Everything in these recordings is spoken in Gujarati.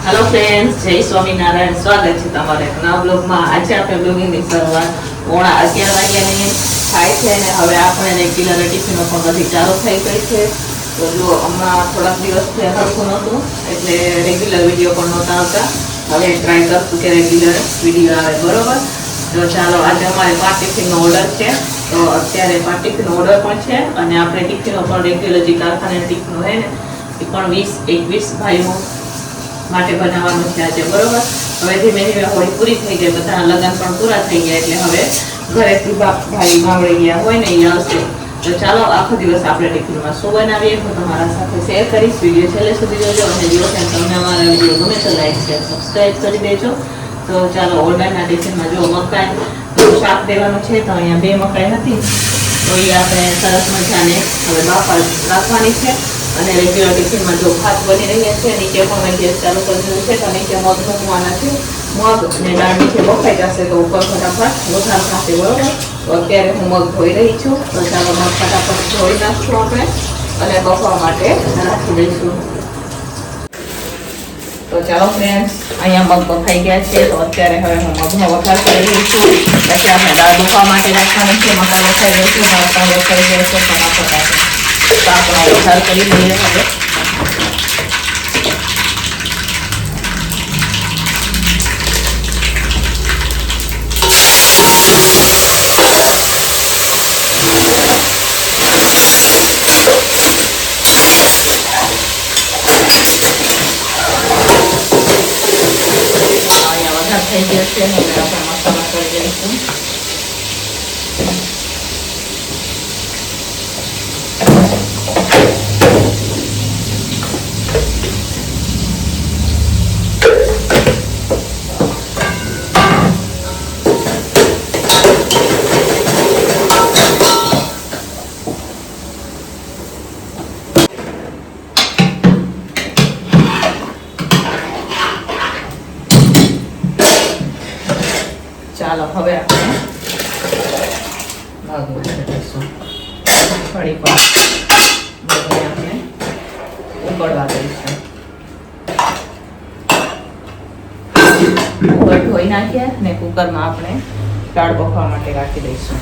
हेलो फ्रेंड्स, जय स्वामीनारायण। स्वागत है તમારે નવા બ્લોગમાં। આજે આપણે બ્લોગિંગની શરૂઆત 11:30 વાગ્યાની થાય છે અને હવે આપણે રેગ્યુલર ટિફિનો પણ બધી ચાલુ થઈ ગઈ છે। તો જો હમણાં થોડાક દિવસથી હરખું નહોતું એટલે રેગ્યુલર વિડીયો પણ નહોતા આવતા। હવે ટ્રાય કરશું કે રેગ્યુલર વિડીયો આવે, બરોબર? તો ચાલો, આજે અમારે 5 ટિફિનનો ઓર્ડર છે। તો અત્યારે 5 ટિફિનનો ઓર્ડર પણ છે અને આપણે ટિફિનો પણ રેગ્યુલર જે કારખાના ટિફિનો હોય ને એ પણ 20-21 ભાઈઓ માટે બનાવવાનું છે આજે, બરોબર? હવે ધીમે ધીમે હોળી પૂરી થઈ ગઈ, બધાના લગ્ન પણ પૂરા થઈ ગયા એટલે હવે ઘરેથી ભાઈ ગામડે ગયા હોય ને એ આવશે। તો ચાલો, આખો દિવસ આપણે ટિફિનમાં શું બનાવીએ હું તમારા સાથે શેર કરીશ। વિડીયો છેલ્લે સુધી જોજો અને જો તમને અમારા વિડીયો ગમે તો લાઈક શેર સબસ્ક્રાઈબ કરી દેજો। તો ચાલો, ઓર્ડરના ટિફિનમાં જો મકાઈ શાક દેવાનું છે તો અહીંયા 2 મકાઈ હતી તો એ આપણે સરસ મજાને હવે બાફા રાખવાની છે। અને રેગ્યુલર ટિફિનમાં જો ભાત બની રહ્યા છે, નીચે પણ મેં ગેસ ચાલુ કરી દીધું છે તો નીચે મગ મૂકવાના છે। મગ અને દાળ નીચે બફાઈ જશે તો ઉપર ફટાફટ વઘાર થશે, બરોબર? તો અત્યારે હું મગ ધોઈ રહી છું। તો ચાલો, મગ ફટાફટ ધોઈ નાખશું આપણે અને બફવા માટે રાખી દઈશું। તો ચાલો ફ્રેન્ડ્સ, અહીંયા મગ બફાઈ ગયા છે તો અત્યારે હવે હું મગનો વઘાર કરી રહી છું। પછી આપણે દાળ બફવા માટે રાખવાની છે। મગ બફાઈ ગઈ છે, દાળ પણ બફાઈ ગયા છે, ફટાફટ આપણે વઘાર કરી લઈએ હવે। થઈ ગયો છે, હવે આપણે મસાલા કરી દઈશું। ચાલો, હવે આપણે મગ ઉમેરી દઈશું। થોડી વાર મગને આપણે ઉકળવા દઈશું। કુકર ધોઈ નાખીએ ને કુકરમાં આપણે દાળ બફવા માટે રાખી દઈશું।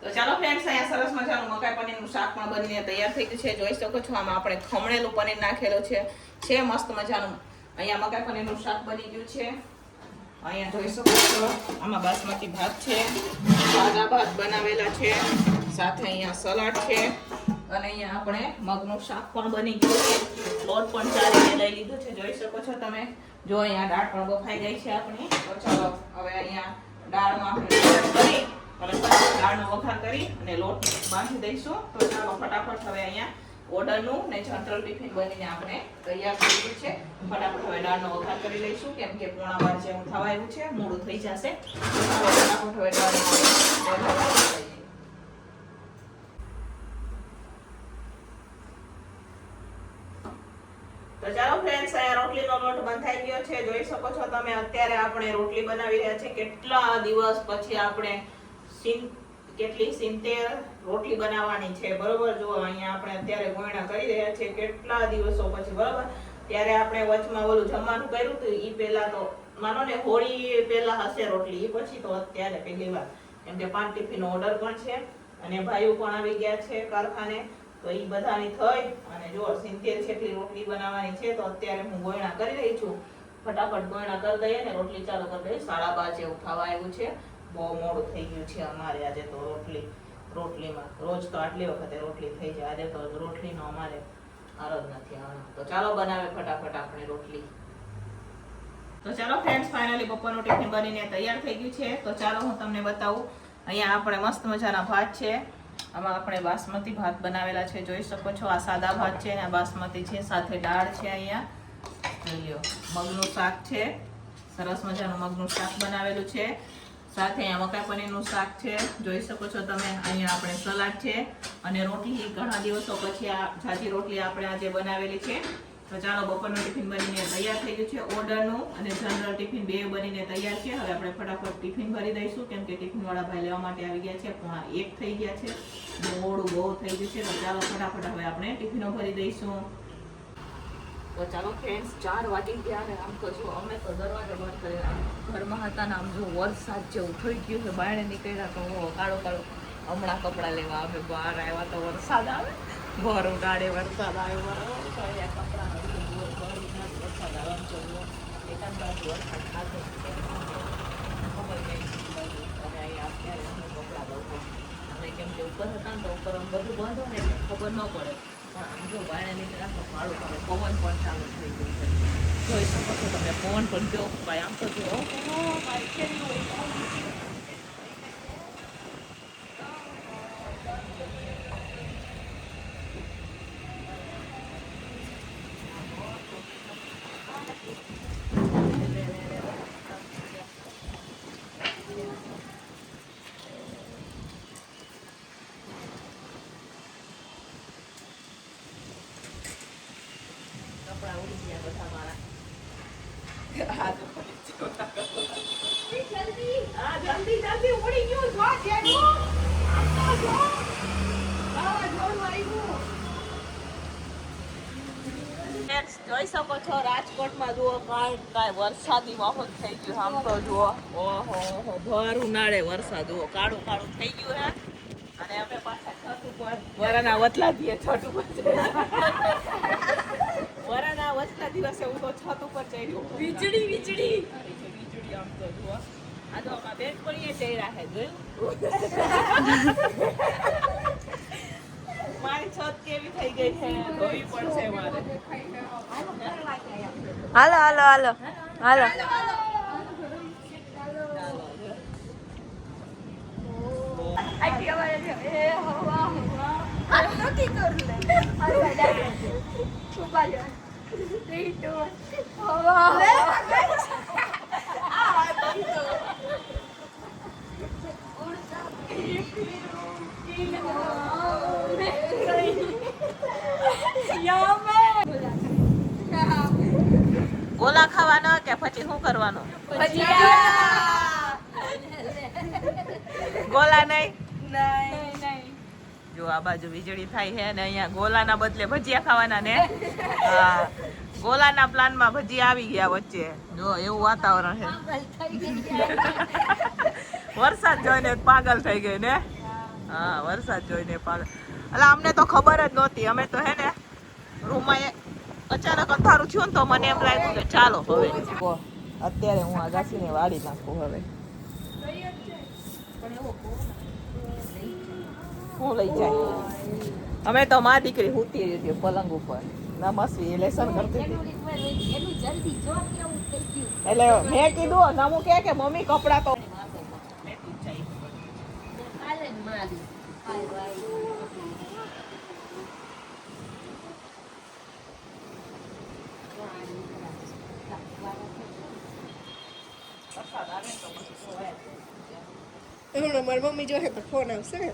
તો ચાલો ફ્રેન્ડ્સ, અહીંયા સરસ મજાનું મકાઈ પનીરનું શાક પણ બનીને તૈયાર થઈ ગયું છે। જોઈ શકો છો, આમાં આપણે ખમણેલું પનીર નાખેલું છે મસ્ત મજાનું। અહીંયા મકાઈ પનીરનું શાક બની ગયું છે। અહીંયા જોઈ શકો છો, આમાં બાસમતી ભાત છે, સાદા ભાત બનાવેલા છે, સાથે અહીંયા સલાડ છે અને અહીંયા આપણે મગનું શાક પણ બની ગયું છે। લોટ પણ ચારીને લઈ લીધો છે, જોઈ શકો છો તમે। જો અહીંયા દાળ પણ બફાઈ ગઈ છે આપણી। તો ચાલો, હવે અહીંયા દાળમાં આપણે કરી અને પછી દાળનો વઘાર કરી અને લોટ બાંધી દઈશું। તો ચાલો, ફટાફટ હવે અહીંયા ઓર્ડરનું ને જનરલ ટિફિન બનીને આપણે તૈયાર થઈ ગયું છે। ફટાફટ હવે દાળનો વઘાર કરી લઈશું કેમ કે 11:15 જેવું થવા આવ્યું છે, મોડું થઈ જશે। ફટાફટ હવે દાળનો વઘાર કરી લઈએ। તો ચાલો ફ્રેન્ડ્સ, અહીંયા રોટલીનો લોટ બંધાઈ ગયો છે, જોઈ શકો છો તમે। અત્યારે આપણે રોટલી બનાવી રહ્યા છે, કેટલા દિવસ પછી આપણે કેટલી 70 રોટલી બનાવવાની છે, બરોબર? જો અહીંયા આપણે અત્યારે ગોયણા કરી રહ્યા છે કેટલા દિવસો પછી, બરોબર? ત્યારે આપણે વચમાં ઓલું જમવાનું કર્યું હતું ઈ પહેલા તો માનો ને હોળી પહેલા હશે રોટલી, ઈ પછી તો અત્યારે પહેલી વાર, કેમ કે 5 ટિફિનનો ઓર્ડર પણ છે અને ભાઈઓ પણ આવી ગયા છે કારખાને। તો ઈ બધાની થઈ અને જો 70 જેટલી રોટલી બનાવવાની છે તો અત્યારે હું ગોયણા કરી રહી છું। ફટાફટ ગોયણા કરી દઈએ ને રોટલી ચાલુ કરી દઈએ। 12:30 જેવું થવા આવ્યું છે, બહુ મોડું થઈ ગયું છે અમારે આજે તો। રોટલીમાં રોજ તો આટલી વખતે રોટલી થઈ જાય, આજે તો રોટલીનો અમારે આર જ નથી આવવાનો। તો ચાલો, બનાવે ફટાફટ આપણે રોટલી। તો ચાલો ફ્રેન્ડ્સ, ફાઇનલી બપોરનું ટિફિન બનીને તૈયાર થઈ ગયું છે। તો ચાલો હું તમને બતાવું। અહીંયા આપણે મસ્ત મજાના ભાત છે, આમાં આપણે બાસમતી ભાત બનાવેલા છે, જોઈ શકો છો। આ સાદા ભાત છે અને આ બાસમતી છે, સાથે દાળ છે, અહીંયા જોઈ લ્યો। મગનું શાક છે, સરસ મજાનું મગનું શાક બનાવેલું છે, સાથે અહીંયા મકાઈ પનીરનું શાક છે, જોઈ શકો છો તમે। અહીંયા આપણે સલાડ છે અને રોટલી, ઘણા દિવસો પછી આ જાજી રોટલી આપણે આજે બનાવેલી છે। તો ચાલો બપોરનું ટિફિન બનીને તૈયાર થઈ ગયું છે, ઓર્ડરનું અને જનરલ ટિફિન બે બનીને તૈયાર છે. હવે આપણે ફટાફટ ટિફિન ભરી દઈશું કેમ કે ટિફિન વાળા ભાઈ લેવા માટે આવી ગયા છે. 1:30 થઈ ગયા છે, મોડું બહુ થઈ ગયું છે. તો ચાલો ફટાફટ હવે આપણે ટિફિનો ભરી દઈશું. તો ચાલો ફ્રેન્ડ્સ 4 વાગી ગયા અને આમ તો જો અમે તો દરવાજો બંધ કરીને ઘરમાં હતા ને આમ જો વરસાદ જેવું થઈ ગયું છે. બહાર નીકળ્યા તો કાળો કાળો હમણાં કપડાં લેવા અમે બહાર આવ્યા તો વરસાદ આવે, ભર ઉડાડે વરસાદ આવ્યો બરાબર. તો અહીંયા કપડાં વરસાદ આવવાનું જોયું એકાદ બાજુ વરસાદ ખાતો ખબર નહીં અને અહીંયા અત્યારે અમે કપડાં લઉં અને કેમ કે ઉપર હતા ને તો ઉપર આમ બધું બંધ હોય ને એટલે ખબર ન પડે. પણ આમ જો બહાર નીકળ્યા તો કાળું કાળું પવન પણ ચાલુ થઈ ગયું છે. જોઈ શકો છો તમે પવન પણ જો ભાઈ આમ તો જો કપડા ઉડી ગયા બધા મારા. જલ્દી જલ્દી ઉડી ગયું. જોઈ શકો છો રાજકોટમાં જુઓ કાંઈ વરસાદી માહોલ થઈ ગયું. આમ તો જુઓ ઓહો ભર ઉનાળે વરસાદ જુઓ કાળું કાળું થઈ ગયું હે. અને અમે પાછા છત ઉપર વરાના વતલા દીએ છત ઉપર વરાના વચલા દિવસે હું તો છત ઉપર ચડ્યો. વીજળી વીજળી આમ તો જુઓ. આ તો બેન પણ ચડ્યા છે જોયું. મારી છત કેવી થઈ ગઈ છે ધોવી પડશે મારે. હાલો હાલો હાલો હાલો. ગોલા ખાવાનો કે પછી શું કરવાનું? ગોલા નહીં. જો આ બાજુ વીજળી થાય છે ને અહીંયા ગોલાના બદલે ભજીયા ખાવાના ને. હા ગોલાના પ્લાનમાં ભજીયા આવી ગયા વચ્ચે. જો એવું વાતાવરણ છે. વરસાદ જોઈને પાગલ થઈ ગઈ ને. હા વરસાદ જોઈને પાગલ. એટલે અમને તો ખબર જ નહોતી. અમે તો હે ને રૂમમાં અચાનક અંધારું થયું ને તો મને એમ લાગ્યું કે ચાલો હવે અત્યારે હું આ ઘાસીને વાળી નાખું. હવે હું લઈ જાય. અમે તો માં દીકરી હુતી હતી પલંગ ઉપર નમસ્વી લેસન કરતી હતી. એટલે મેં કીધું નમુ કે મમ્મી કપડા તો મારી મમ્મી જોહે તો ફોન આવશે ને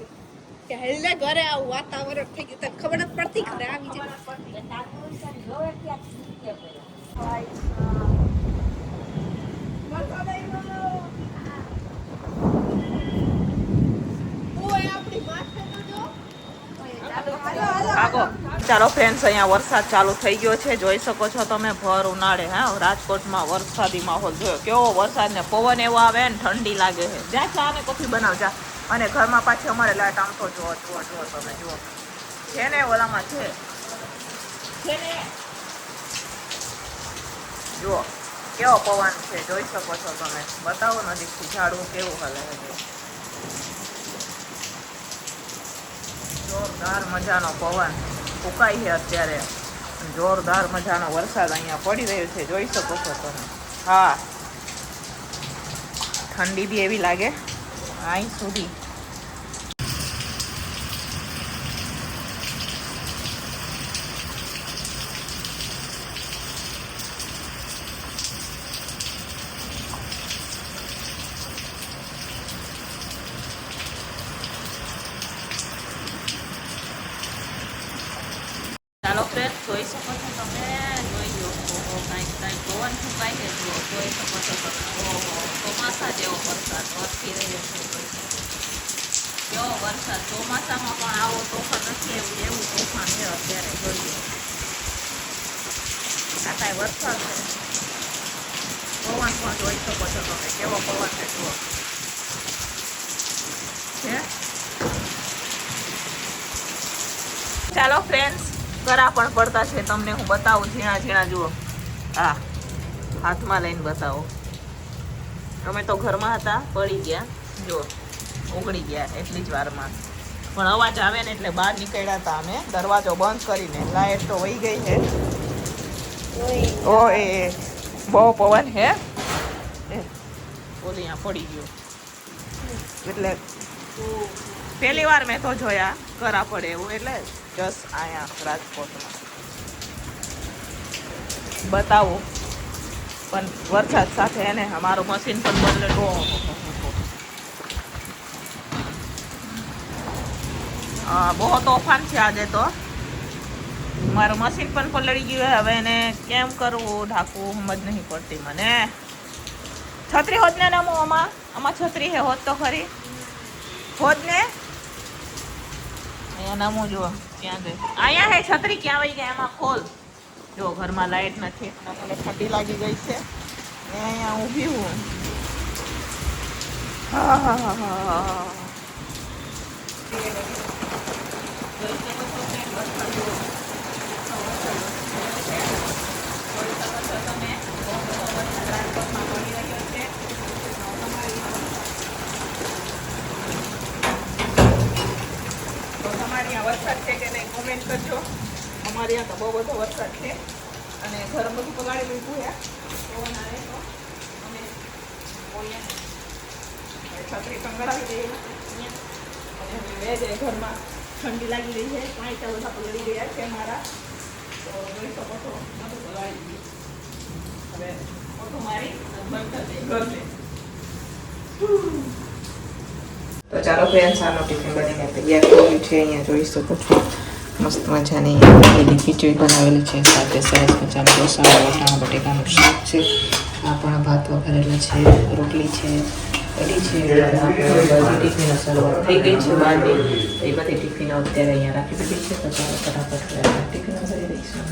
કે હેલે ઘરે આવું વાતાવરણ થઈ ગયું તને ખબર જ પડતી ઘરે આવી જાય. ચાલો ફ્રેન્ડ્સ અહીંયા વરસાદ ચાલુ થઈ ગયો છે. જોઈ શકો છો તમે ભર ઉનાળે હા રાજકોટમાં વરસાદી માહોલ જોયો કેવો વરસાદ ને પવન એવો આવે ને ઠંડી લાગે છે. જ્યાં ચા ને કોફી બનાવજા. અને ઘરમાં પાછી અમારે લાઈટ આમ તો જુઓ જુઓ જુઓ તમે જુઓ છે ને ઓલામાં છે ને જુઓ કેવો પવન છે. જોઈ શકો છો તમે. બતાવો નજીકથી ઝાડવું કેવું હલે છે. જોરદાર મજાનો પવન ફૂંકાય છે અત્યારે. જોરદાર મજાનો વરસાદ અહીંયા પડી રહ્યો છે. જોઈ શકો છો તમે. હા ઠંડી બી એવી લાગે અહીં સુધી. ચાલો ફ્રેન્ડ જોઈ શકો છો તમે છે જુઓ, જોઈ શકો છો તમે. ઓહો, ચોમાસા જેવો વરસાદ વરસી રહ્યો છે. કેવો વરસાદ, ચોમાસામાં પણ આવો તોફાન નથી એવું તોફાન છે અત્યારે. જોઈએ આ કાંઈ વરસાદ છે. પવન પણ જોઈ શકો છો તમે, કેવો પવન છે જુઓ. ચાલો ફ્રેન્ડ્સ, કરા પણ પડતા છે, તમને હું બતાવું. ઝીણા ઝીણા જુઓ, હા હાથમાં લઈને બતાવો. અમે તો ઘરમાં હતા, પડી ગયા, જુઓ ઉગડી ગયા એટલી જ વારમાં. પણ અવાજ આવે ને એટલે બહાર નીકળ્યા હતા અમે, દરવાજો બંધ કરીને. લાઈટ તો વહી ગઈ છે. ઓય બહુ પવન હે. ઓલી અહીંયા પડી ગયો. એટલે પહેલી વાર મેં તો જોયા કરા પડે એવું. એટલે જસ અહીંયા રાજકોટમાં બતાવું. પણ વરસાદ સાથે એને અમારું મશીન પણ બદલે. બહુ તોફાન છે આજે તો. મારું મશીન પણ પલળી ગયું. હવે એને કેમ કરવું, ઢાંકવું સમજ નહીં પડતી મને. છત્રી હોત ને નમો આમાં છત્રી હે, હોત તો ખરી હોત ને. અહીંયા નમું જુઓ ક્યાં ગઈ. અહીંયા હે છત્રી, ક્યાં વહી ગયા એમાં ખોલ. જો ઘરમાં લાઈટ નથી, મને ઠંડી લાગી ગઈ છે. અહીંયા ઊભી હું. હા હા હા હા. વરસાદ છે કે નહીં કોમેન્ટ કરજો. અમારે ત્યાં તો બહુ બધો વરસાદ છે અને ઘર બધું પગાડી લીધું છે. અમે છત્રી સંગળાવી દઈએ અને વેજ ઘરમાં ઠંડી લાગી રહી છે. પાંચા બધા પલળી ગયા છે મારા, તો જોઈ શકો છો બધું પગાડી દઈએ. હવે મોટું મારી બંધ કરી દઈએ ઘરને. તો ચાલો ફ્રેન્ડ્સ, આનો ટિફિન બનીને તૈયાર કર્યું છે. અહીંયા જોઈ શકો છો મસ્ત મજાની લીલી ખીચડી બનાવેલી છે, સાથે સરસ મજાનો રસાવાળો વટાણા બટેકાનું શાક છે. આ પણ ભાત વઘારેલા છે, રોટલી છે, કઢી છે. બધી ટિફિનો શરૂઆત થઈ ગઈ છે બહારની. એ બધી ટિફિનો અત્યારે અહીંયા રાખી દીધી છે. તો ચાલો ફટાફટ ટિફિનો ભરી દઈશું.